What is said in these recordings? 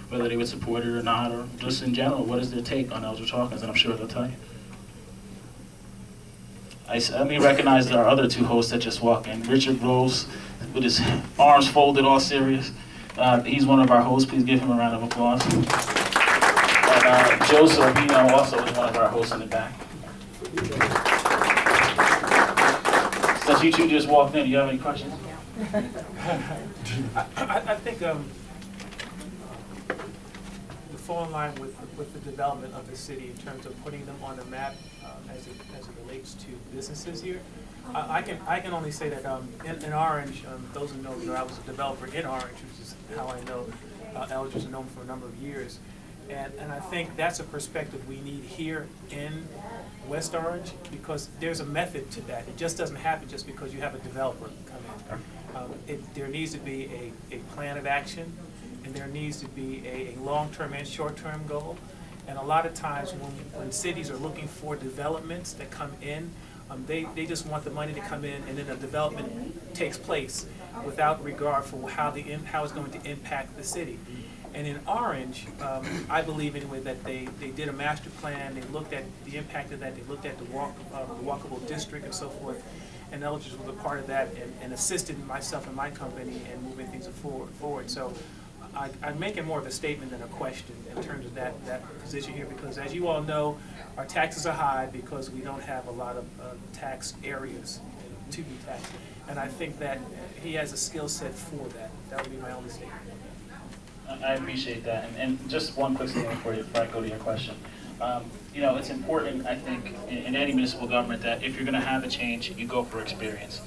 whether they would support it or not, or just in general, what is their take on Eldridge Hawkins, and I'm sure they'll tell you. Let me recognize our other two hosts that just walked in. Richard Rose, with his arms folded, all serious. He's one of our hosts. Please give him a round of applause. And Joe Sorbino also is one of our hosts in the back. Since you two just walked in, do you have any questions? I think to fall in line with the development of the city in terms of putting them on the map as it relates to businesses here. I can only say that in Orange, those who know, I was a developer in Orange, which is how I know Eldridge is known for a number of years. And I think that's a perspective we need here in West Orange, because there's a method to that. It just doesn't happen just because you have a developer come in. There needs to be a plan of action, and there needs to be a long-term and short-term goal. And a lot of times when cities are looking for developments that come in, they just want the money to come in, and then the development takes place without regard for how it's going to impact the city. And in Orange, I believe anyway that they did a master plan, they looked at the impact of that, they looked at the walkable district and so forth, and Eldridge was a part of that and assisted myself and my company in moving things forward. So I'm making more of a statement than a question in terms of that position here, because as you all know, our taxes are high because we don't have a lot of tax areas to be taxed. And I think that he has a skill set for that. That would be my only statement. I appreciate that. And just one quick statement for you before I go to your question. You know, it's important, I think, in any municipal government that if you're going to have a change, you go for experience.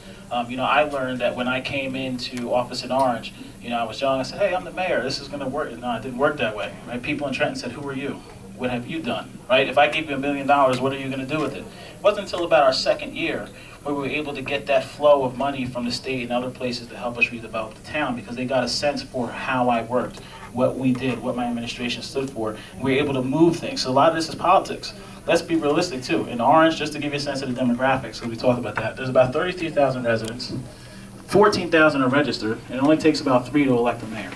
You know, I learned that when I came into office in Orange, you know, I was young, I said, hey, I'm the mayor, this is going to work. No, it didn't work that way, right? People in Trenton said, who are you? What have you done, right? If I give you $1 million, what are you going to do with it? It wasn't until about our second year where we were able to get that flow of money from the state and other places to help us redevelop the town, because they got a sense for how I worked, what we did, what my administration stood for, and we were able to move things. So a lot of this is politics. Let's be realistic too. In Orange, just to give you a sense of the demographics, because we talked about that, there's about 33,000 residents, 14,000 are registered, and it only takes about 3 to elect a mayor.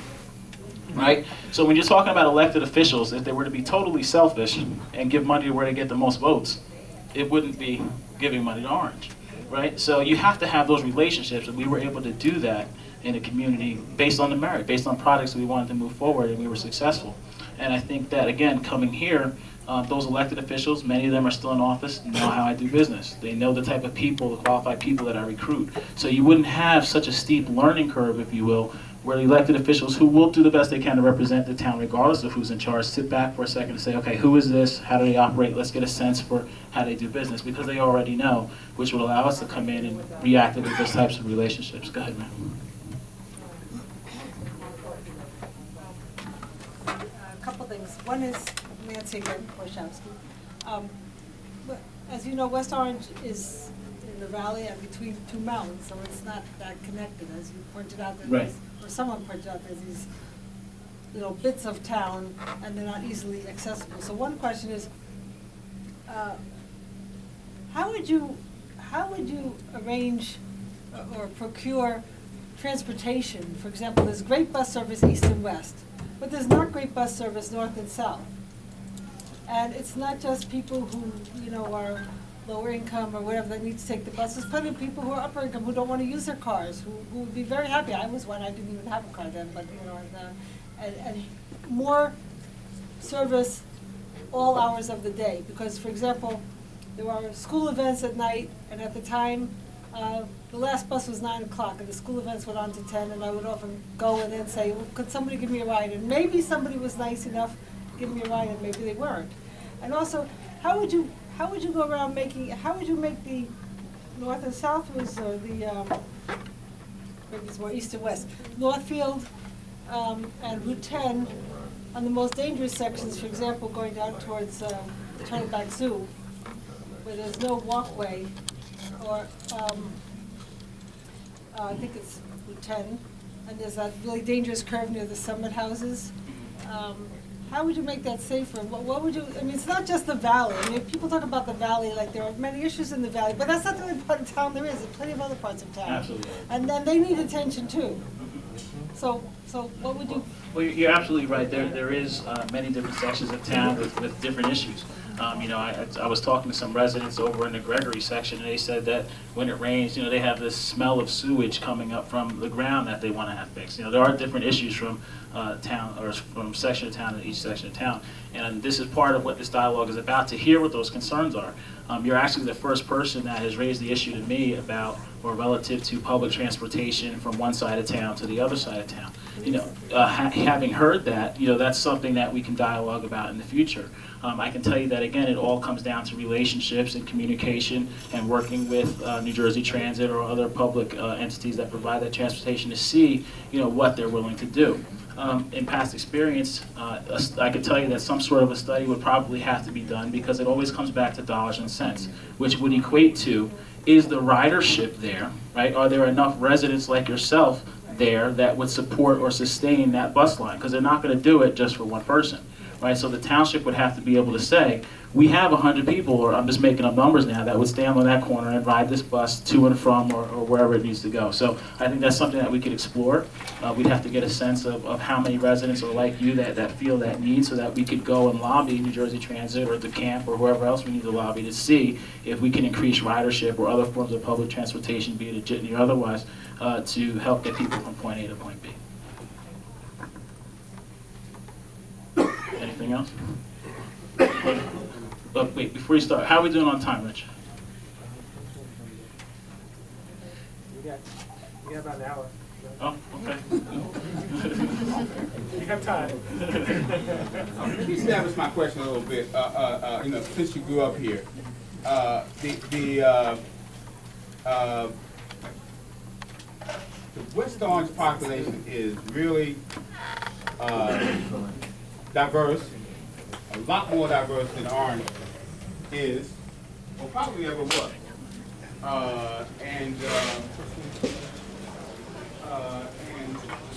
Right? So when you're talking about elected officials, if they were to be totally selfish and give money to where they get the most votes, it wouldn't be giving money to Orange. Right? So you have to have those relationships, and we were able to do that in a community based on the merit, based on products that we wanted to move forward, and we were successful. And I think that, again, coming here, those elected officials, many of them are still in office, know how I do business. They know the type of people, the qualified people that I recruit. So you wouldn't have such a steep learning curve, if you will, where the elected officials, who will do the best they can to represent the town regardless of who's in charge, sit back for a second and say, okay, who is this? How do they operate? Let's get a sense for how they do business, because they already know, which will allow us to come in and reactivate those types of relationships. Go ahead, man. A couple things. One is Nancy again, Wojciechowski. As you know, West Orange is in the valley and between two mountains, so it's not that connected, as you pointed out. Right. Or someone pointed out, there's these bits of town, and they're not easily accessible. So one question is, how would you arrange or procure transportation? For example, there's great bus service east and west, but there's not great bus service north and south. And it's not just people who are lower income or whatever that need to take the bus. There's plenty of people who are upper income who don't want to use their cars, who would be very happy. I was one, I didn't even have a car then, but and more service all hours of the day. Because, for example, there are school events at night, and at the time, the last bus was 9 o'clock, and the school events went on to 10, and I would often go and then say, well, could somebody give me a ride? And maybe somebody was nice enough to give me a ride, and maybe they weren't. And also, how would you go around how would you make the north and south routes, or the, maybe it's more east and west, Northfield and Route 10 on the most dangerous sections, for example, going down towards Turtleback Zoo, where there's no walkway, or I think it's Route 10, and there's that really dangerous curve near the Summit houses. How would you make that safer? What would you, I mean, it's not just the valley. I mean, people talk about the valley like there are many issues in the valley, but that's not the only part of town there is. There's plenty of other parts of town. Absolutely. And then they need attention too. So Well, you're absolutely right. There is many different sections of town with different issues. You know, I was talking to some residents over in the Gregory section, and they said that when it rains, you know, they have this smell of sewage coming up from the ground that they want to have fixed. You know, there are different issues from town, or from section of town to each section of town, and this is part of what this dialogue is about, to hear what those concerns are. You're actually the first person that has raised the issue to me about, or relative to, public transportation from one side of town to the other side of town. You know, having heard that, you know, that's something that we can dialogue about in the future. I can tell you that, again, it all comes down to relationships and communication and working with New Jersey Transit or other public entities that provide that transportation to see, you know, what they're willing to do. In past experience, I could tell you that some sort of a study would probably have to be done, because it always comes back to dollars and cents, which would equate to, is the ridership there, right? Are there enough residents like yourself there that would support or sustain that bus line? Because they're not going to do it just for one person, right? So the township would have to be able to say, we have 100 people, or I'm just making up numbers now, that would stand on that corner and ride this bus to and from, or wherever it needs to go. So I think that's something that we could explore. We'd have to get a sense of how many residents are like you that feel that need, so that we could go and lobby New Jersey Transit or the camp or whoever else we need to lobby to see if we can increase ridership or other forms of public transportation, be it a jitney or otherwise, to help get people from point A to point B. Anything else? Wait, before you start, how are we doing on time, Rich? We got about an hour. Oh, okay. You have time. Let me establish my question a little bit. You know, since you grew up here, the West Orange population is really diverse, a lot more diverse than Orange is, or probably ever was. And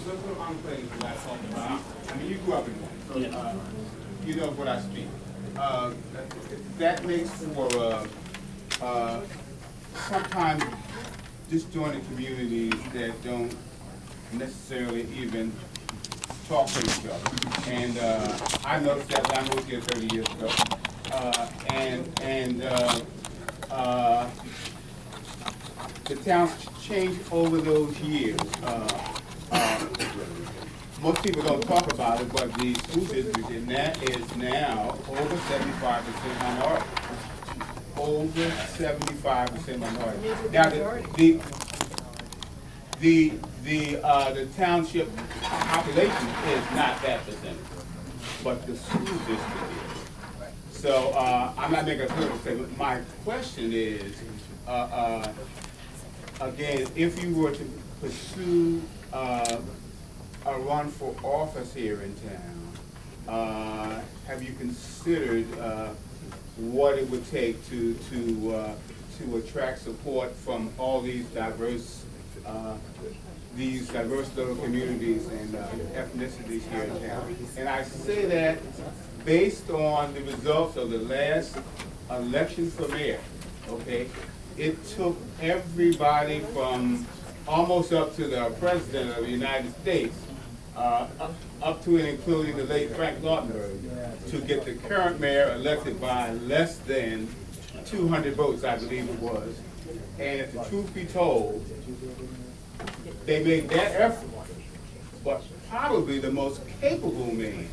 those are enclaves that I talked about. I mean, you grew up in one, so you know what I speak. That makes for sometimes disjointed communities that don't necessarily even talk to each other. And I noticed that when I moved here 30 years ago. The town's changed over those years. Most people don't talk about it, but the school district in that is now over 75% minority. Over 75% minority. Now, the township population is not that percentage, but the school district is. So I'm not making a political statement. My question is, again, if you were to pursue a run for office here in town, have you considered what it would take to attract support from all these diverse little communities and ethnicities here in town? And I say that based on the results of the last election for mayor. Okay, it took everybody from almost up to the President of the United States, up to and including the late Frank Lautenberg, to get the current mayor elected by less than 200 votes, I believe it was. And if the truth be told, they made that effort, but probably the most capable man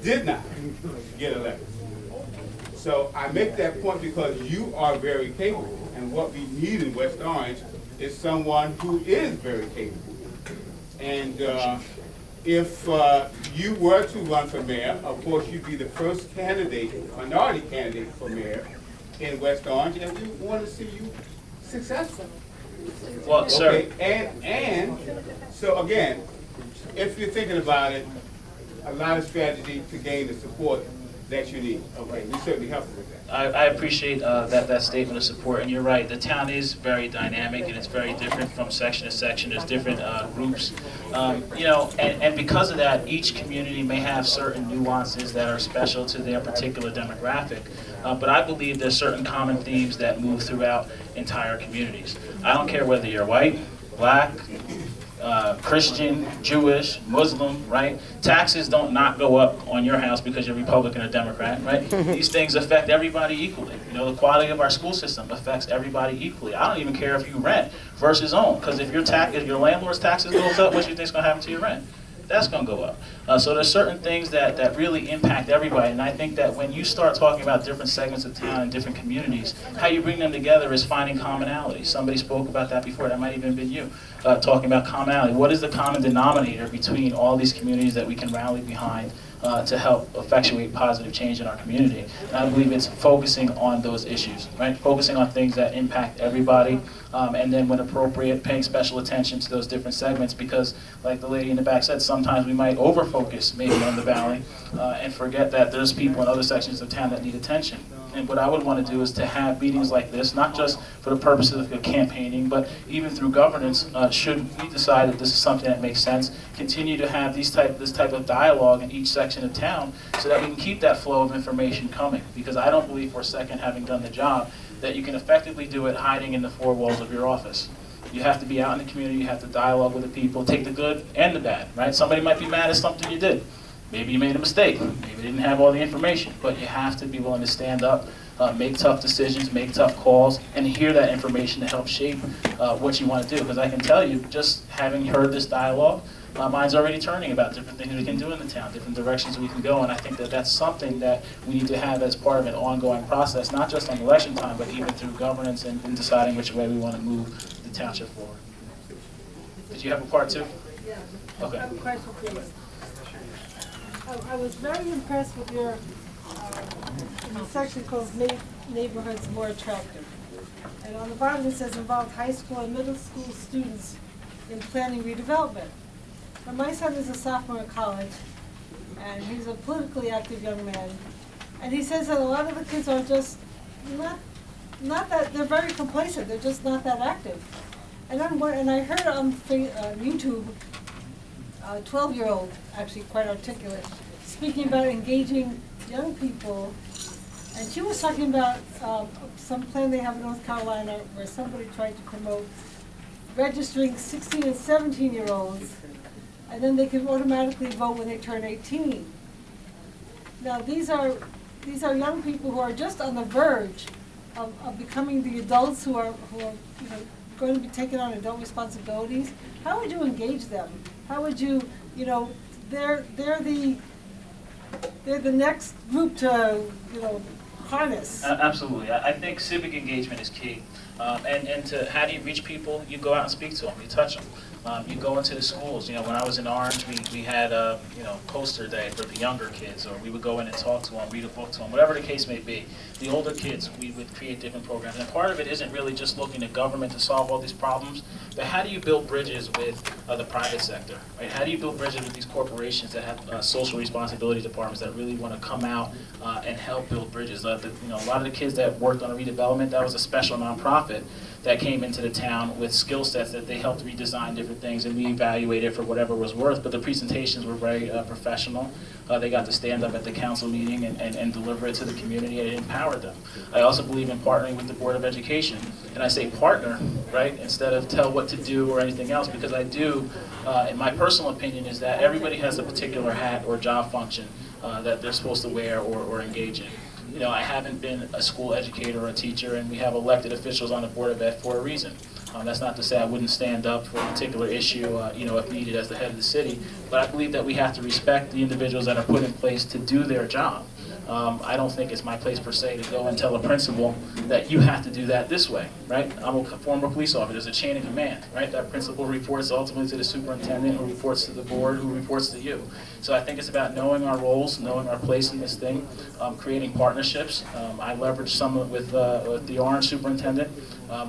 did not get elected. So I make that point because you are very capable, and what we need in West Orange is someone who is very capable. And if you were to run for mayor, of course you'd be the first candidate, minority candidate for mayor in West Orange, and we want to see you successful. Well, okay. sir. And so again, if you're thinking about it, a lot of strategy to gain the support that you need. Okay, we certainly help you with that. I appreciate that statement of support, and you're right. The town is very dynamic, and it's very different from section to section. There's different groups, you know, and because of that, each community may have certain nuances that are special to their particular demographic. But I believe there's certain common themes that move throughout entire communities. I don't care whether you're white, black, Christian, Jewish, Muslim, right? Taxes don't not go up on your house because you're Republican or Democrat, right? These things affect everybody equally. You know, the quality of our school system affects everybody equally. I don't even care if you rent versus own, because if your landlord's taxes goes up, what do you think's going to happen to your rent? That's going to go up. So there's certain things that really impact everybody, and I think that when you start talking about different segments of town and different communities, how you bring them together is finding commonality. Somebody spoke about that before. That might even have been you, talking about commonality. What is the common denominator between all these communities that we can rally behind to help effectuate positive change in our community? And I believe it's focusing on those issues, right? Focusing on things that impact everybody, and then when appropriate, paying special attention to those different segments, because like the lady in the back said, sometimes we might over-focus maybe on the valley and forget that there's people in other sections of town that need attention. And what I would want to do is to have meetings like this, not just for the purposes of campaigning, but even through governance, should we decide that this is something that makes sense, continue to have this type of dialogue in each section of town so that we can keep that flow of information coming. Because I don't believe for a second, having done the job, that you can effectively do it hiding in the four walls of your office. You have to be out in the community, you have to dialogue with the people, take the good and the bad, right? Somebody might be mad at something you did. Maybe you made a mistake, maybe you didn't have all the information, but you have to be willing to stand up, make tough decisions, make tough calls, and hear that information to help shape what you want to do. Because I can tell you, just having heard this dialogue, my mind's already turning about different things we can do in the town, different directions we can go, and I think that that's something that we need to have as part of an ongoing process, not just on election time, but even through governance and deciding which way we want to move the township forward. Did you have a part two? Yeah. Okay. I have a question, please. I was very impressed with your in the section called Make Neighborhoods More Attractive. And on the bottom it says involve high school and middle school students in planning redevelopment. Now, my son is a sophomore in college, and he's a politically active young man. And he says that a lot of the kids are just not that, they're very complacent, they're just not that active. And I heard on YouTube, a 12-year-old, actually quite articulate, speaking about engaging young people. And she was talking about some plan they have in North Carolina where somebody tried to promote registering 16 and 17-year-olds, and then they can automatically vote when they turn 18. Now these are young people who are just on the verge of becoming the adults who are going to be taking on adult responsibilities. How would you engage them? How would you, they're the next group to, harness. Absolutely. I think civic engagement is key. And to how do you reach people? You go out and speak to them. You touch them. You go into the schools. When I was in Orange, we had a poster day for the younger kids, or we would go in and talk to them, read a book to them, whatever the case may be. The older kids, we would create different programs. And part of it isn't really just looking at government to solve all these problems, but how do you build bridges with the private sector, right? How do you build bridges with these corporations that have social responsibility departments that really want to come out and help build bridges? A lot of the kids that worked on a redevelopment, that was a special nonprofit that came into the town with skill sets that they helped redesign different things, and we evaluated for whatever was worth, but the presentations were very professional. They got to stand up at the council meeting and deliver it to the community, and it empowered them. I also believe in partnering with the Board of Education, and I say partner, right, instead of tell what to do or anything else, because I do, in my personal opinion, is that everybody has a particular hat or job function that they're supposed to wear or engage in. I haven't been a school educator or a teacher, and we have elected officials on the Board of Ed for a reason. That's not to say I wouldn't stand up for a particular issue, if needed as the head of the city, but I believe that we have to respect the individuals that are put in place to do their job. I don't think it's my place per se to go and tell a principal that you have to do that this way, right? I'm a former police officer. There's a chain of command, right? That principal reports ultimately to the superintendent, who reports to the board, who reports to you. So I think it's about knowing our roles, knowing our place in this thing, creating partnerships. I leveraged some with the Orange superintendent,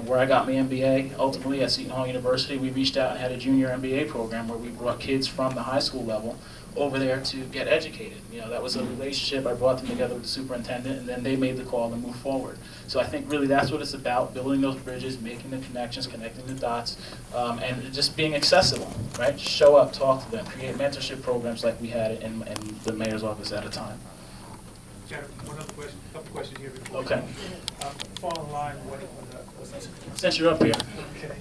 where I got my MBA. Ultimately at Seton Hall University, we reached out and had a junior MBA program where we brought kids from the high school level over there to get educated. That was a relationship. I brought them together with the superintendent, and then they made the call to move forward. So I think really that's what it's about, building those bridges, making the connections, connecting the dots, and just being accessible, right? Show up, talk to them, create mentorship programs like we had in the mayor's office at a time. Jennifer, one other question, a couple questions here before. Okay. Fall in line with Since you're up here. Okay.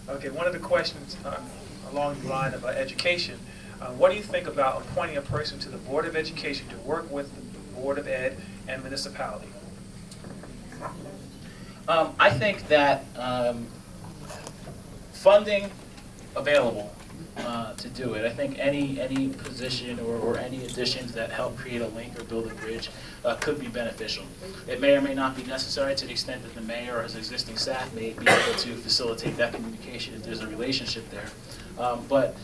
Okay, one of the questions along the line of education, what do you think about appointing a person to the Board of Education to work with the Board of Ed and municipality? I think that funding available to do it. I think any position or any additions that help create a link or build a bridge could be beneficial. It may or may not be necessary to the extent that the mayor or his existing staff may be able to facilitate that communication if there's a relationship there. But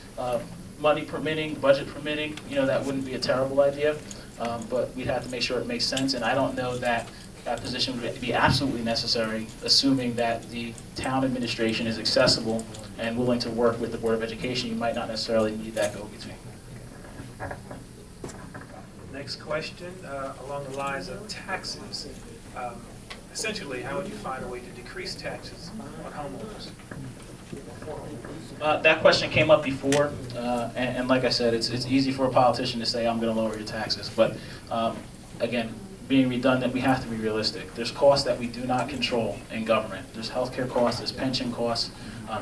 money permitting, budget permitting, that wouldn't be a terrible idea. But we'd have to make sure it makes sense, and I don't know that that position would be absolutely necessary, assuming that the town administration is accessible and willing to work with the Board of Education. You might not necessarily need that go-between. Next question, along the lines of taxes. Essentially, how would you find a way to decrease taxes on homeowners? That question came up before, and like I said, it's easy for a politician to say, I'm going to lower your taxes. But again, being redundant, we have to be realistic. There's costs that we do not control in government. There's healthcare costs, there's pension costs.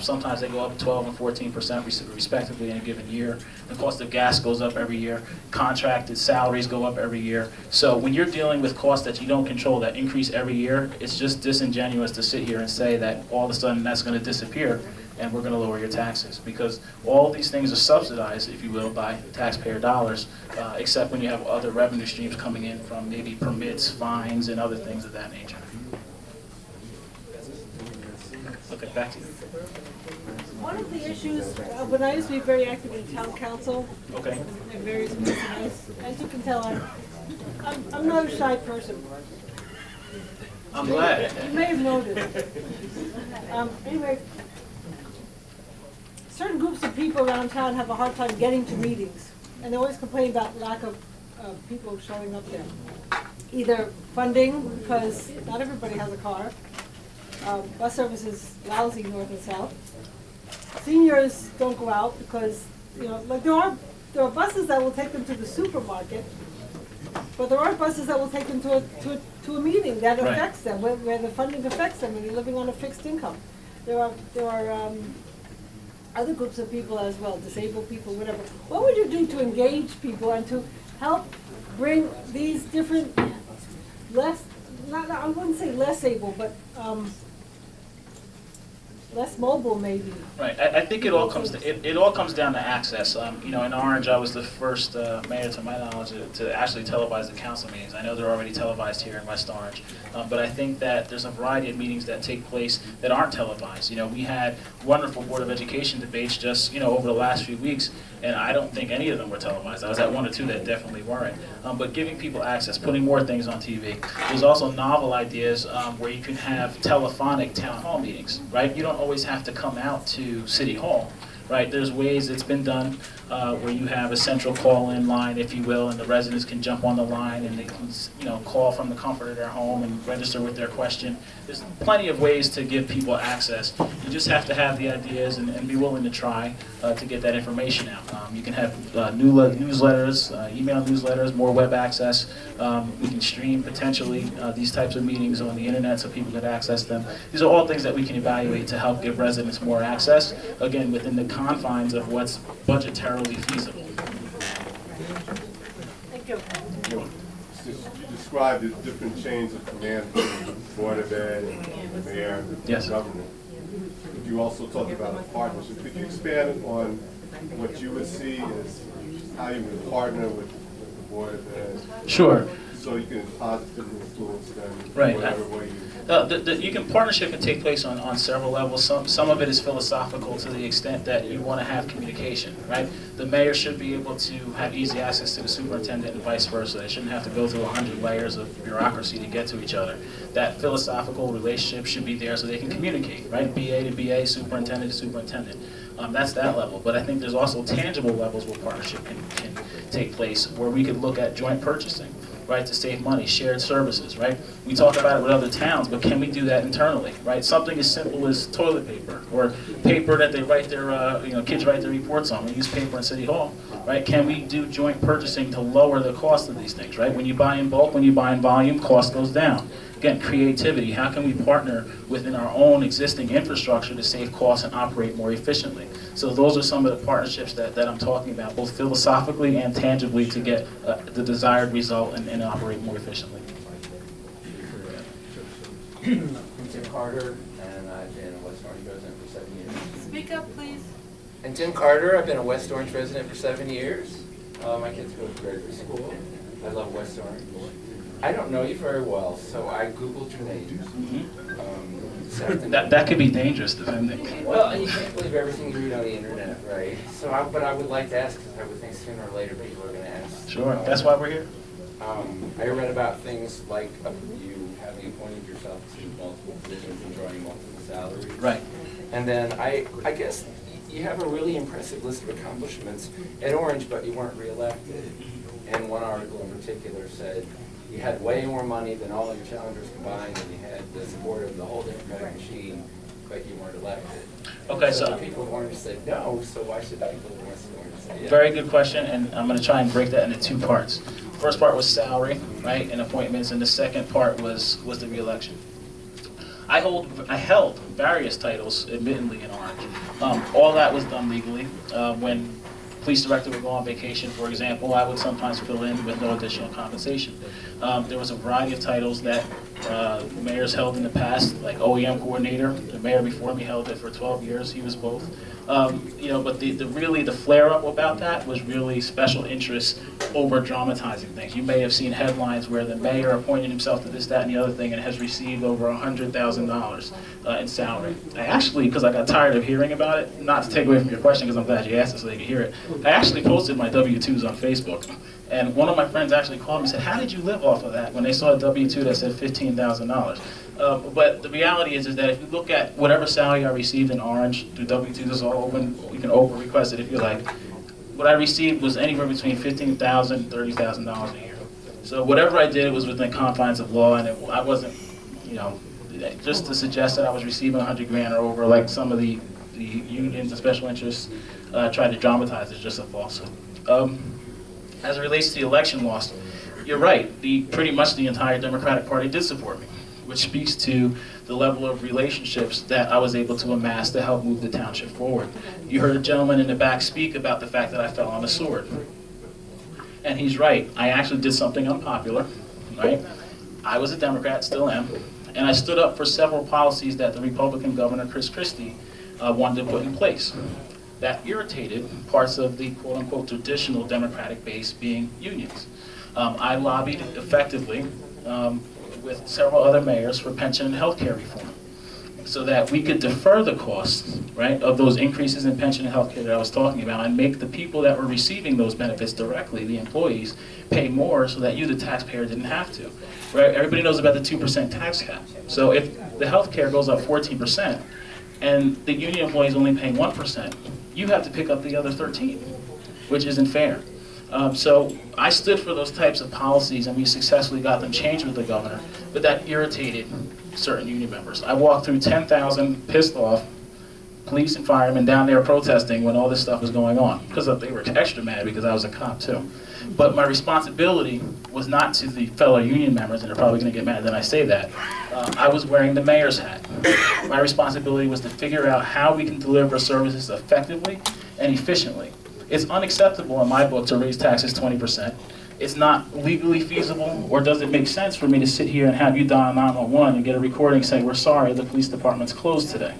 Sometimes they go up 12 and 14% respectively in a given year. The cost of gas goes up every year. Contracted salaries go up every year. So when you're dealing with costs that you don't control that increase every year, it's just disingenuous to sit here and say that all of a sudden that's going to disappear and we're going to lower your taxes, because all of these things are subsidized, if you will, by taxpayer dollars, except when you have other revenue streams coming in from maybe permits, fines, and other things of that nature. Okay, back to you. One of the issues, when I used to be very active in town council, Okay. and various meetings, as you can tell, I'm not a shy person. I'm glad. You may have noticed. Anyway, certain groups of people around town have a hard time getting to meetings, and they always complain about lack of people showing up there. Either funding, because not everybody has a car. Bus service is lousy north and south. Seniors don't go out because, like there are buses that will take them to the supermarket, but there aren't buses that will take them to a meeting that affects them, where the funding affects them, and they're living on a fixed income. There are other groups of people as well, disabled people, whatever. What would you do to engage people and to help bring these different I wouldn't say less able, but less mobile maybe? Right. I think it all comes down to access. In Orange, I was the first mayor, to my knowledge, to actually televise the council meetings. I know they're already televised here in West Orange, but I think that there's a variety of meetings that take place that aren't televised. We had wonderful Board of Education debates just over the last few weeks, and I don't think any of them were televised. I was at one or two that definitely weren't. But giving people access, putting more things on TV. There's also novel ideas where you can have telephonic town hall meetings, right? You don't always have to come out to City Hall, right? There's ways it's been done where you have a central call-in line, if you will, and the residents can jump on the line and they can, call from the comfort of their home and register with their question. There's plenty of ways to give people access. You just have to have the ideas and be willing to try to get that information out. You can have newsletters, email newsletters, more web access. We can stream potentially these types of meetings on the internet so people can access them. These are all things that we can evaluate to help give residents more access, again, within the confines of what's budgetarily feasible. Thank you. You described the different chains of command from the Board of Ed, the mayor, and the Yes. government. But you also talked about a partnership. Could you expand on what you would see as how you would partner with the Board of Ed? Sure. So you can positively influence them Right. in whatever way you... Partnership can take place on several levels. Some of it is philosophical to the extent that you want to have communication, right? The mayor should be able to have easy access to the superintendent and vice versa. They shouldn't have to go through 100 layers of bureaucracy to get to each other. That philosophical relationship should be there so they can communicate, right? BA to BA, superintendent to superintendent. That's that level. But I think there's also tangible levels where partnership can take place, where we could look at joint purchasing, right, to save money, shared services, right? We talk about it with other towns, but can we do that internally, right? Something as simple as toilet paper or paper that they write their, kids write their reports on. We use paper in City Hall. right? Can we do joint purchasing to lower the cost of these things, right? When you buy in bulk, when you buy in volume, cost goes down. Again, creativity. How can we partner within our own existing infrastructure to save costs and operate more efficiently? So those are some of the partnerships that I'm talking about, both philosophically and tangibly, to get the desired result and operate more efficiently. I'm Tim Carter, and I've been a West Orange resident for 7 years. Speak up, please. And Tim Carter, I've been a West Orange resident for 7 years. My kids go to graduate school. I love West Orange. I don't know you very well, so I Googled your name. That could be dangerous, depending. Well, you can't believe everything you read on the internet, right? So, but I would like to ask, because I would think sooner or later people are going to ask. Sure, that's why we're here. I read about things like you having appointed yourself to multiple positions and drawing multiple salaries. Right. And then I guess you have a really impressive list of accomplishments at Orange, but you weren't reelected. And one article in particular said you had way more money than all of your challengers combined, and you had the support of the whole Democratic machine, but you weren't elected. Okay, so so people of Orange said no, so why should people of West Orange say yes? very good question, and I'm going to try and break that into two parts. First part was salary, right, and appointments, and the second part was the reelection. I held various titles, admittedly, in Orange. All that was done legally. When police director would go on vacation, for example, I would sometimes fill in with no additional compensation. There was a variety of titles that mayors held in the past, like OEM coordinator. The mayor before me held it for 12 years. He was both. But the flare-up about that was really special interests over dramatizing things. You may have seen headlines where the mayor appointed himself to this, that, and the other thing, and has received over $100,000 in salary. I actually, because I got tired of hearing about it, not to take away from your question, because I'm glad you asked it so they could hear it, I actually posted my W-2s on Facebook. And one of my friends actually called me and said, "How did you live off of that?" when they saw a W-2 that said $15,000. But the reality is that if you look at whatever salary I received in Orange through W-2s, is all open. You can open request it if you like. What I received was anywhere between $15,000 and $30,000 a year. So whatever I did, it was within confines of law, and I wasn't, just to suggest that I was receiving $100,000 or over, like some of the unions and special interests tried to dramatize, is just a falsehood. As it relates to the election loss, you're right. Pretty much the entire Democratic Party did support me, which speaks to the level of relationships that I was able to amass to help move the township forward. You heard a gentleman in the back speak about the fact that I fell on a sword. And he's right. I actually did something unpopular, right? I was a Democrat, still am, and I stood up for several policies that the Republican Governor, Chris Christie, wanted to put in place. That irritated parts of the quote-unquote traditional Democratic base, being unions. I lobbied effectively with several other mayors for pension and health care reform, so that we could defer the costs, right, of those increases in pension and health care that I was talking about, and make the people that were receiving those benefits directly, the employees, pay more so that you, the taxpayer, didn't have to. Right? Everybody knows about the 2% tax cap. So if the health care goes up 14%, and the union employees only paying 1%, you have to pick up the other 13, which isn't fair. So I stood for those types of policies, and we successfully got them changed with the governor, but that irritated certain union members. I walked through 10,000 pissed off police and firemen down there protesting when all this stuff was going on, because they were extra mad because I was a cop too. But my responsibility was not to the fellow union members, and they're probably going to get mad that I say that. I was wearing the mayor's hat. My responsibility was to figure out how we can deliver services effectively and efficiently. It's unacceptable in my book to raise taxes 20%. It's not legally feasible, or does it make sense for me to sit here and have you dial 911 and get a recording saying, "We're sorry, the police department's closed today."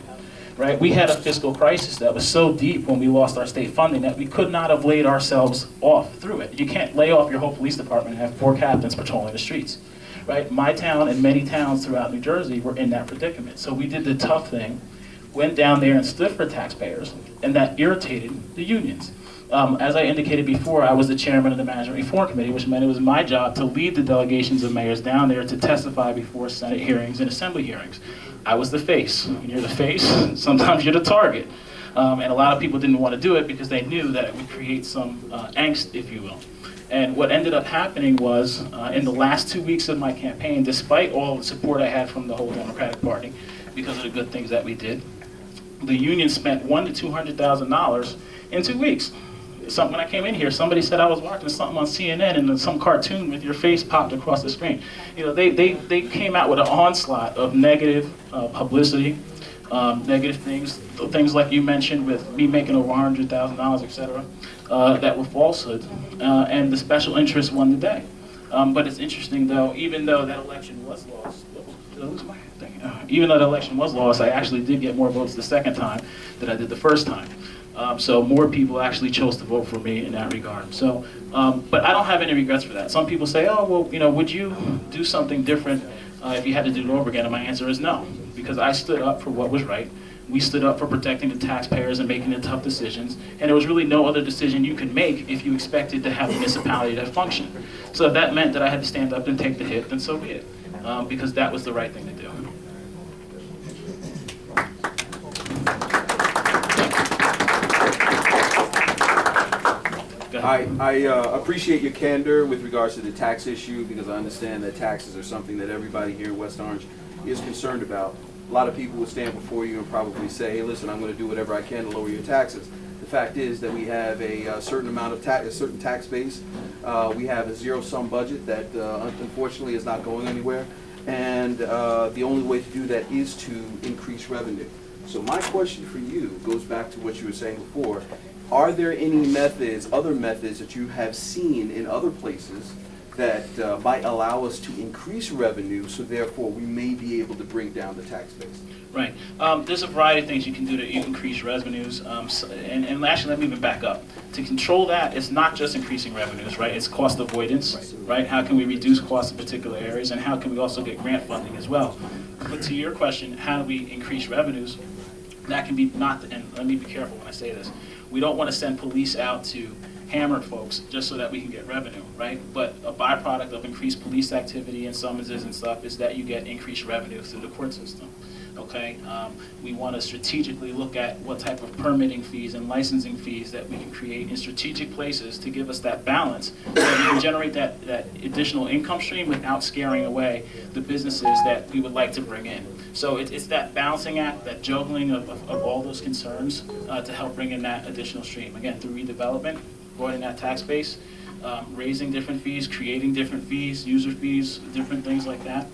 Right? We had a fiscal crisis that was so deep when we lost our state funding that we could not have laid ourselves off through it. You can't lay off your whole police department and have 4 captains patrolling the streets. Right? My town and many towns throughout New Jersey were in that predicament. So we did the tough thing, went down there and stood for taxpayers, and that irritated the unions. As I indicated before, I was the chairman of the Management Reform Committee, which meant it was my job to lead the delegations of mayors down there to testify before Senate hearings and Assembly hearings. I was the face. When you're the face, sometimes you're the target. And a lot of people didn't want to do it because they knew that it would create some angst, if you will. And what ended up happening was, in the last 2 weeks of my campaign, despite all the support I had from the whole Democratic Party, because of the good things that we did, the union spent $100,000 to $200,000 in 2 weeks. when I came in here, somebody said I was watching something on CNN and then some cartoon with your face popped across the screen. You know, they came out with an onslaught of negative publicity, negative things like you mentioned with me making over $100,000, etc., that were falsehoods, and the special interest won the day. But it's interesting though, even though that election was lost, even though the election was lost, I actually did get more votes the second time than I did the first time. So more people actually chose to vote for me in that regard. So, but I don't have any regrets for that. Some people say, oh, well, you know, would you do something different if you had to do it over again? And my answer is no, because I stood up for what was right. We stood up for protecting the taxpayers and making the tough decisions, and there was really no other decision you could make if you expected to have a municipality that functioned. So if that meant that I had to stand up and take the hit, then so be it, because that was the right thing to do. I appreciate your candor with regards to the tax issue, because I understand that taxes are something that everybody here in West Orange is concerned about. A lot of people will stand before you and probably say, hey, listen, I'm going to do whatever I can to lower your taxes. The fact is that we have a certain amount of a certain tax base. We have a zero-sum budget that unfortunately is not going anywhere. And the only way to do that is to increase revenue. So my question for you goes back to what you were saying before. Are there any methods, other methods that you have seen in other places that might allow us to increase revenue, so therefore we may be able to bring down the tax base? Right. There's a variety of things you can do to increase revenues. And actually, let me even back up. To control that, it's not just increasing revenues, right? It's cost avoidance, right? How can we reduce costs in particular areas, and how can we also get grant funding as well? But to your question, how do we increase revenues? That can be not, and let me be careful when I say this. We don't want to send police out to hammer folks just so that we can get revenue, right? But a byproduct of increased police activity and summonses and stuff is that you get increased revenue through the court system, okay? We want to strategically look at what type of permitting fees and licensing fees that we can create in strategic places to give us that balance so that we can generate that additional income stream without scaring away the businesses that we would like to bring in. So it's that balancing act, that juggling of all those concerns to help bring in that additional stream. Again, through redevelopment, avoiding that tax base, raising different fees, creating different fees, user fees, different things like that,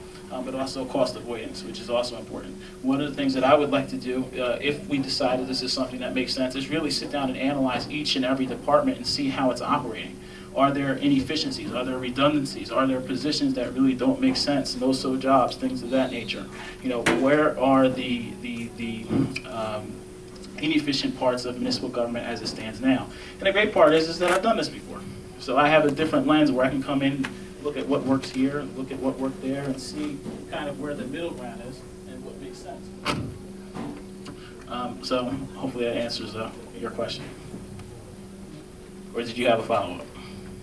but also cost avoidance, which is also important. One of the things that I would like to do, if we decided this is something that makes sense, is really sit down and analyze each and every department and see how it's operating. Are there inefficiencies? Are there redundancies? Are there positions that really don't make sense? No-so jobs, things of that nature. You know, where are the inefficient parts of municipal government as it stands now? And the great part is that I've done this before. So I have a different lens where I can come in, look at what works here, look at what worked there, and see kind of where the middle ground is and what makes sense. So hopefully that answers your question. Or did you have a follow-up?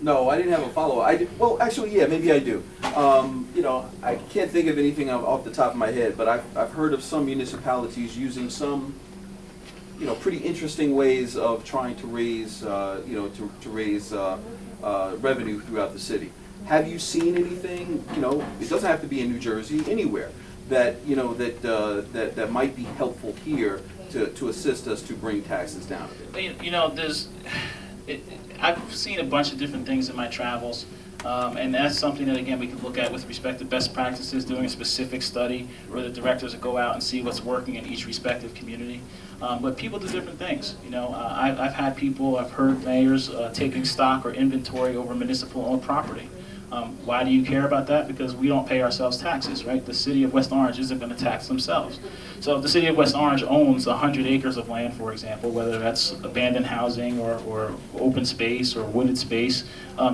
No, I didn't have a follow-up. Well, actually, yeah, maybe I do. You know, I can't think of anything off the top of my head, but I've heard of some municipalities using some, you know, pretty interesting ways of trying to raise, you know, to raise revenue throughout the city. Have you seen anything? You know, it doesn't have to be in New Jersey, anywhere that you know that might be helpful here to assist us to bring taxes down a bit. You know, I've seen a bunch of different things in my travels, and that's something that, again, we can look at with respect to best practices, doing a specific study where the directors will go out and see what's working in each respective community. But people do different things. You know, I've heard mayors taking stock or inventory over municipal-owned property. Why do you care about that? Because we don't pay ourselves taxes, right? The city of West Orange isn't going to tax themselves. So if the city of West Orange owns 100 acres of land, for example, whether that's abandoned housing or open space or wooded space,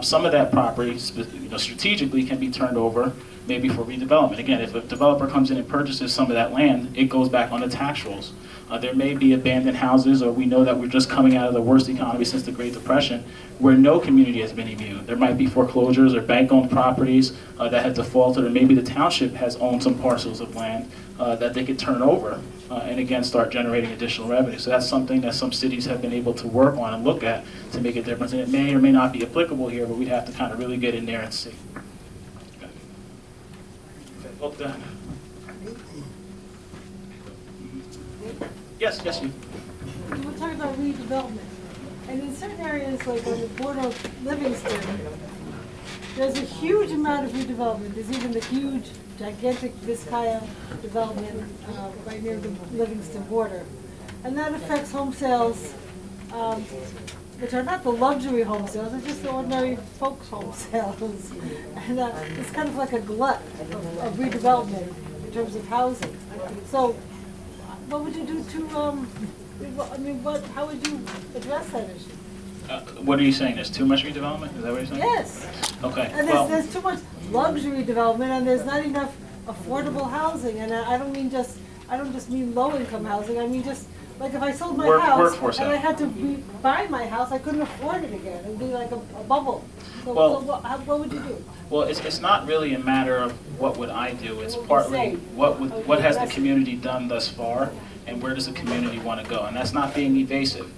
some of that property, you know, strategically can be turned over maybe for redevelopment. Again, if a developer comes in and purchases some of that land, it goes back on the tax rolls. There may be abandoned houses, or we know that we're just coming out of the worst economy since the Great Depression, where no community has been immune. There might be foreclosures or bank-owned properties that have defaulted, or maybe the township has owned some parcels of land that they could turn over and again start generating additional revenue. So that's something that some cities have been able to work on and look at to make a difference. And it may or may not be applicable here, but we'd have to kind of really get in there and see. Okay. Yes, you. We're talking about redevelopment. And in certain areas, like on the border of Livingston, there's a huge amount of redevelopment. There's even the huge, gigantic Vizcaya development right near the Livingston border. And that affects home sales, which are not the luxury home sales, they're just the ordinary folks' home sales. And it's kind of like a glut of redevelopment in terms of housing. So what would you do to, I mean, how would you address that issue? What are you saying? There's too much redevelopment? Is that what you're saying? Yes. Okay. And Well, there's too much luxury development, and there's not enough affordable housing. And I don't just mean low-income housing. I mean just like if I sold my house workforce and I housing. had to buy my house, I couldn't afford it again. It'd be like a bubble. So, Well- what would you do? Well, it's not really a matter of what would I do. It's partly what has the community done thus far, and where does the community want to go? And that's not being evasive,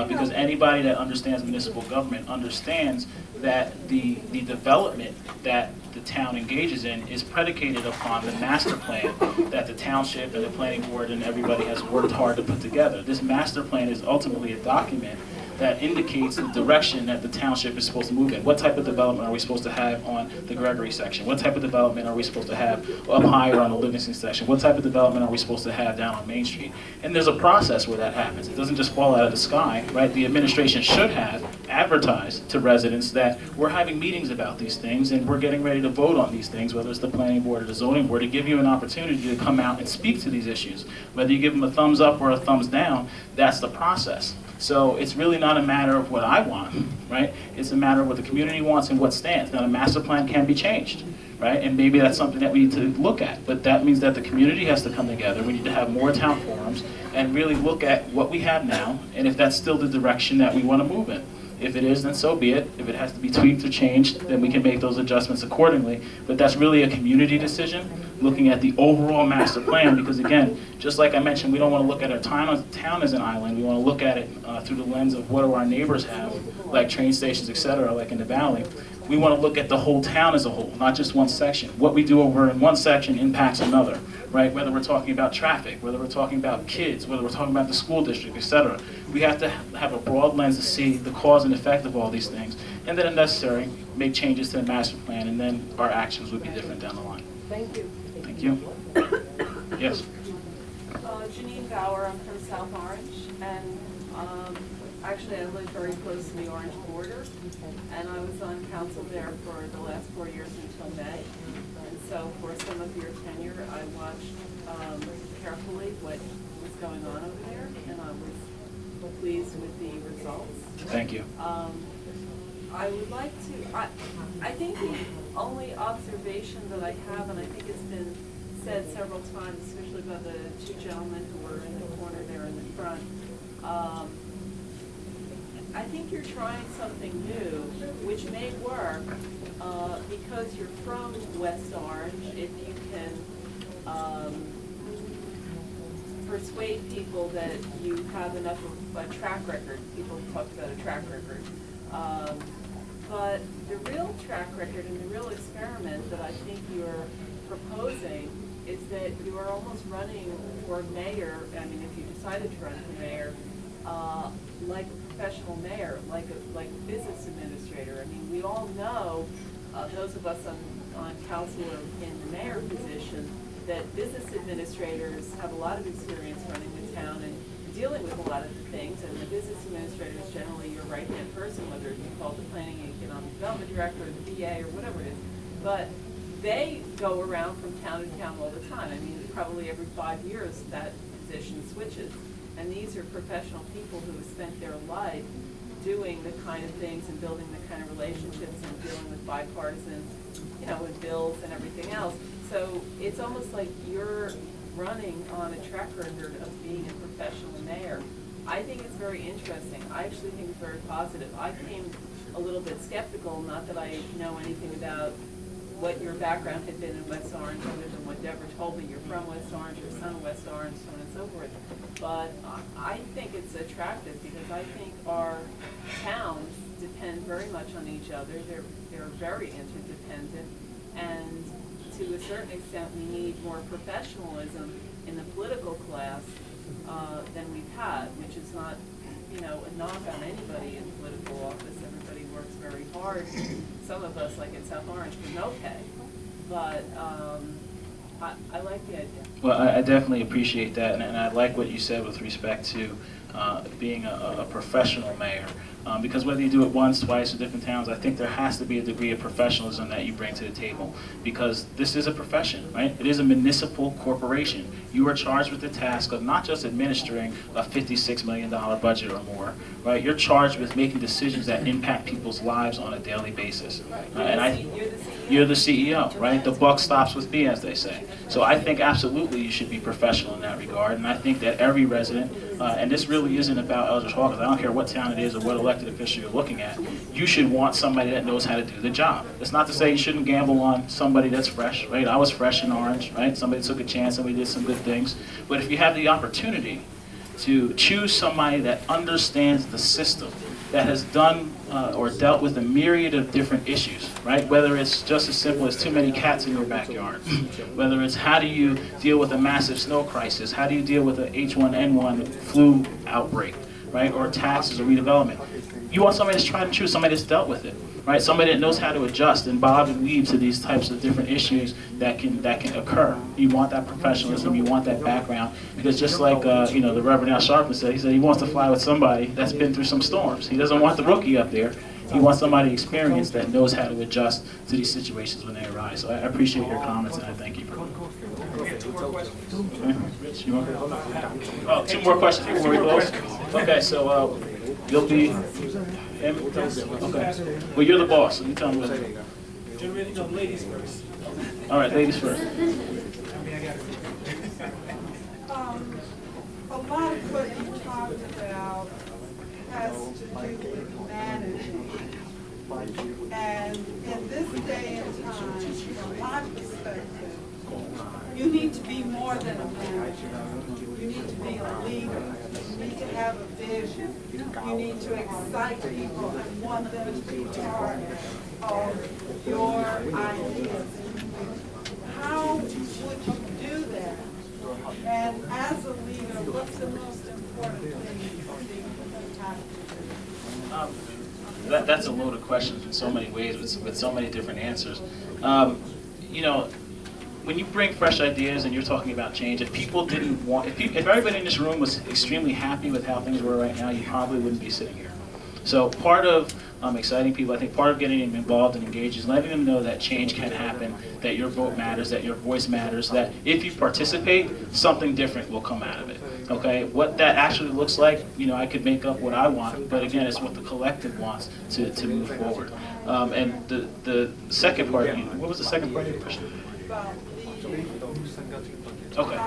because anybody that understands municipal government understands that the development that the town engages in is predicated upon the master plan that the township and the planning board and everybody has worked hard to put together. This master plan is ultimately a document that indicates the direction that the township is supposed to move in. What type of development are we supposed to have on the Gregory section? What type of development are we supposed to have up higher on the Livingston section? What type of development are we supposed to have down on Main Street? And there's a process where that happens. It doesn't just fall out of the sky, right? The administration should have advertised to residents that we're having meetings about these things and we're getting ready to vote on these things, whether it's the planning board or the zoning board, to give you an opportunity to come out and speak to these issues. Whether you give them a thumbs up or a thumbs down, that's the process. So it's really not a matter of what I want, right? It's a matter of what the community wants and what stands. Now, the master plan can be changed, right? And maybe that's something that we need to look at. But that means that the community has to come together. We need to have more town forums and really look at what we have now and if that's still the direction that we want to move in. If it is, then so be it. If it has to be tweaked or changed, then we can make those adjustments accordingly. But that's really a community decision, looking at the overall master plan, because again, just like I mentioned, we don't want to look at our town as an island. We want to look at it through the lens of what do our neighbors have, like train stations, et cetera, like in the valley. We want to look at the whole town as a whole, not just one section. What we do over in one section impacts another, right? Whether we're talking about traffic, whether we're talking about kids, whether we're talking about the school district, et cetera. We have to have a broad lens to see the cause and effect of all these things, and then if necessary, make changes to the master plan, and then our actions would be different down the line. Thank you. Thank you. Yes. Janine Bauer, I'm from South Orange, and actually I live very close to the Orange border, and I was on council there for the last 4 years until May. And so for some of your tenure, I watched carefully what was going on over there, and I was pleased with the results. Thank you. I would like to, I think the only observation that I have, and I think it's been said several times, especially by the two gentlemen who were in the corner there in the front, I think you're trying something new, which may work because you're from West Orange. If you can persuade people that you have enough of a track record, people talk about a track record. But the real track record and the real experiment that I think you're proposing is that you are almost running for mayor, I mean, if you decided to run for mayor, like a professional mayor, like a business administrator. I mean, we all know, those of us on council or in the mayor position, that business administrators have a lot of experience running the town and dealing with a lot of the things, and the business administrator is generally your right-hand person, whether it be called the planning and economic development director or the VA or whatever it is. But they go around from town to town all the time. I mean, probably every 5 years that position switches. And these are professional people who have spent their life doing the kind of things and building the kind of relationships and dealing with bipartisan, you know, with bills and everything else. So it's almost like you're running on a track record of being a professional mayor. I think it's very interesting. I actually think it's very positive. I came a little bit skeptical, not that I know anything about what your background had been in West Orange, other than what Deborah told me. You're from West Orange, your son of West Orange, so on and so forth. But I think it's attractive because I think our towns depend very much on each other. They're very interdependent, and to a certain extent we need more professionalism in the political class than we've had, which is not you know, a knock on anybody in political office. Everybody works very hard. Some of us, like in South Orange, can okay, but I like the idea. Well, I definitely appreciate that, and I like what you said with respect to being a professional mayor. Because whether you do it once, twice, or different towns, I think there has to be a degree of professionalism that you bring to the table. Because this is a profession, right? It is a municipal corporation. You are charged with the task of not just administering a $56 million budget or more, right? You're charged with making decisions that impact people's lives on a daily basis. You're the CEO, right? The buck stops with me, as they say. So I think absolutely you should be professional in that regard, and I think that every resident, and this really isn't about Eldridge Hawkins, I don't care what town it is or what elected official you're looking at, you should want somebody that knows how to do the job. It's not to say you shouldn't gamble on somebody that's fresh, right? I was fresh in Orange, right? Somebody took a chance, somebody did some good things. But if you have the opportunity to choose somebody that understands the system, that has done or dealt with a myriad of different issues, right? Whether it's just as simple as too many cats in your backyard, whether it's how do you deal with a massive snow crisis, how do you deal with an H1N1 flu outbreak, right? Or taxes or redevelopment. You want somebody that's tried and true, somebody that's dealt with it, right? Somebody that knows how to adjust and bob and weave to these types of different issues that can occur. You want that professionalism, you want that background, because just like you know, the Reverend Al Sharpton said, he said he wants to fly with somebody that's been through some storms. He doesn't want the rookie up there. He wants somebody experienced that knows how to adjust to these situations when they arise. So I appreciate your comments, and I thank you for them. Rich, you want to? Oh, 2 more questions before we close? Okay, so you'll be him? Okay. Well, you're the boss, so you tell me what to do. No, ladies first. All right, ladies first. A lot of what you talked about has to do with managing. And in this day and time, from my perspective, you need to be more than a manager. You need to be a leader. You need to have a vision. You need to excite people and want them to be part of your ideas. How would you do that? And as a leader, what's the most important thing you have to do? That's a loaded question in so many ways with so many different answers. You know, when you bring fresh ideas and you're talking about change, if people didn't want, if everybody in this room was extremely happy with how things were right now, you probably wouldn't be sitting here. So part of exciting people, I think part of getting them involved and engaged is letting them know that change can happen, that your vote matters, that your voice matters, that if you participate, something different will come out of it. Okay, what that actually looks like, you know, I could make up what I want, but again, it's what the collective wants to move forward. And the second part, what was the second part of your question? Okay.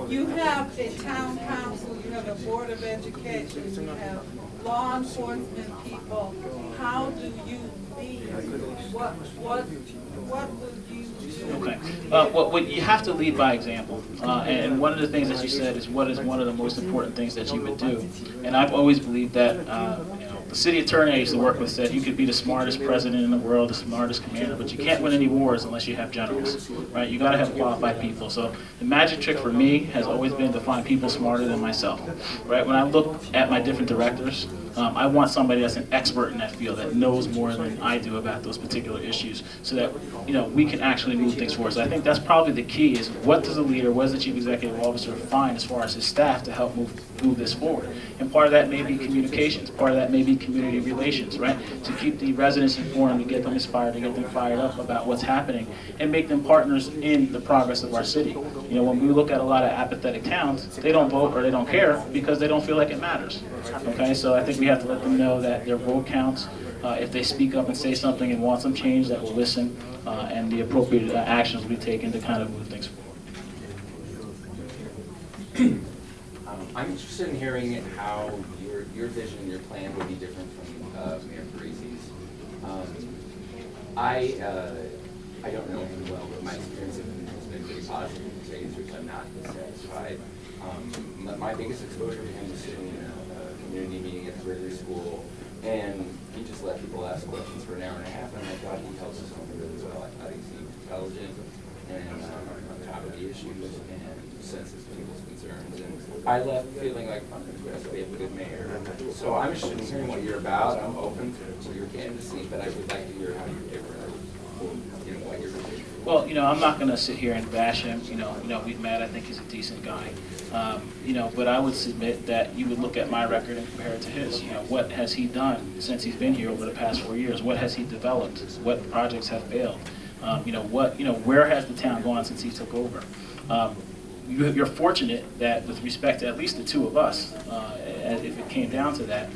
You have a town council, you have a board of education, you have law enforcement people. How do you lead? What would you do? Okay. Well, you have to lead by example. And one of the things that you said is what is one of the most important things that you would do. And I've always believed that, you know, the city attorney I used to work with said you could be the smartest president in the world, the smartest commander, but you can't win any wars unless you have generals, right? You got to have qualified people. So the magic trick for me has always been to find people smarter than myself, right? When I look at my different directors, I want somebody that's an expert in that field, that knows more than I do about those particular issues, so that, you know, we can actually move things forward. So I think that's probably the key, is what does a leader, what does the chief executive officer find as far as his staff to help move this forward? And part of that may be communications, part of that may be community relations, right? To keep the residents informed, to get them inspired, to get them fired up about what's happening, and make them partners in the progress of our city. You know, when we look at a lot of apathetic towns, they don't vote or they don't care because they don't feel like it matters. Okay, so I think we have to let them know that their vote counts. If they speak up and say something and want some change, that we'll listen, and the appropriate actions will be taken to kind of move things forward. I'm interested in hearing how your vision, your plan would be different from Mayor Parisi's. I don't know him well, but my experience of him has been pretty positive in ways which I'm not satisfied. My biggest exposure to him was sitting in a community meeting at the Gregory School, and he just let people ask questions for an hour and a half, and I thought he tells us something really well. I thought he seemed intelligent, and on top of the issues and senses people's concerns. And I left feeling like we have a good mayor. So I'm interested in hearing what you're about. I'm open to your candidacy, but I would like to hear how you're different, what you're doing. Well, I'm not going to sit here and bash him. We've met. I think he's a decent guy. But I would submit that you would look at my record and compare it to his. What has he done since he's been here over the past 4 years? What has he developed? What projects have failed? Where has the town gone since he took over? You're fortunate that with respect to at least the two of us, if it came down to that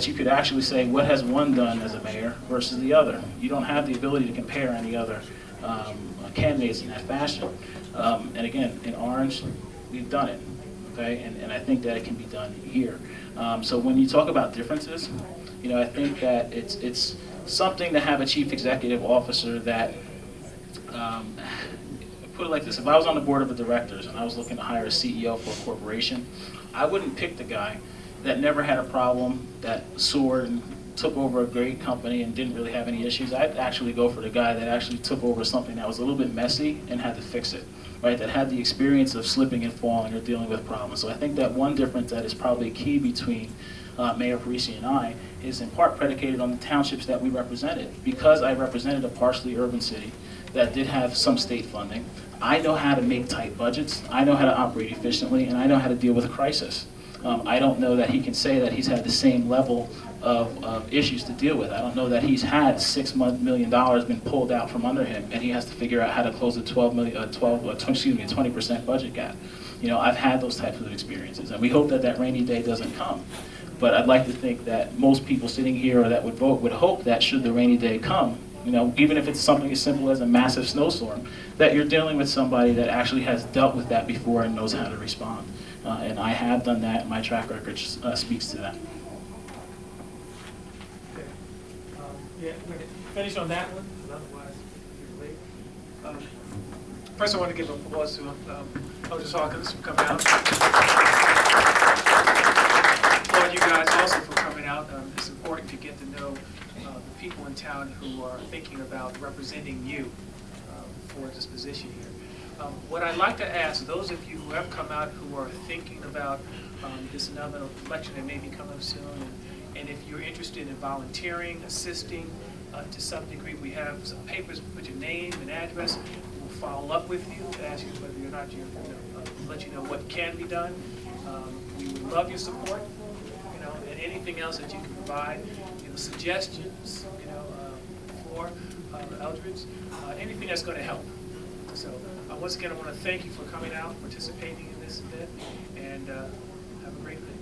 you could actually say what has one done as a mayor versus the other. You don't have the ability to compare any other candidates in that fashion. And again, in Orange, we've done it, okay? And I think that it can be done here. So when you talk about differences, I think that it's something to have a chief executive officer that, put it like this, if I was on the board of the directors and I was looking to hire a CEO for a corporation, I wouldn't pick the guy that never had a problem, that soared and took over a great company and didn't really have any issues. I'd actually go for the guy that actually took over something that was a little bit messy and had to fix it, right? That had the experience of slipping and falling or dealing with problems. So I think that one difference that is probably key between Mayor Parisi and I is in part predicated on the townships that we represented. Because I represented a partially urban city that did have some state funding, I know how to make tight budgets, I know how to operate efficiently, and I know how to deal with a crisis. I don't know that he can say that he's had the same level of issues to deal with. I don't know that he's had $6 million been pulled out from under him and he has to figure out how to close a 20% budget gap. I've had those types of experiences, and we hope that that rainy day doesn't come. But I'd like to think that most people sitting here or that would vote would hope that should the rainy day come, even if it's something as simple as a massive snowstorm, that you're dealing with somebody that actually has dealt with that before and knows how to respond. And I have done that, and my track record speaks to that. Okay. Yeah, we're going to finish on that one, because otherwise we're late. First, I want to give applause to Eldridge Hawkins for coming out. Applaud you guys also for coming out. It's important to get to know the people in town who are thinking about representing you for this position here. What I'd like to ask those of you who have come out who are thinking about this another election that may be coming soon, and if you're interested in volunteering, assisting to some degree, we have some papers, put your name and address. We'll follow up with you to ask you whether or not you, let you know what can be done. We would love your support, and anything else that you can provide, suggestions, for Eldridge, anything that's going to help. So once again, I want to thank you for coming out, participating in this event, and have a great day.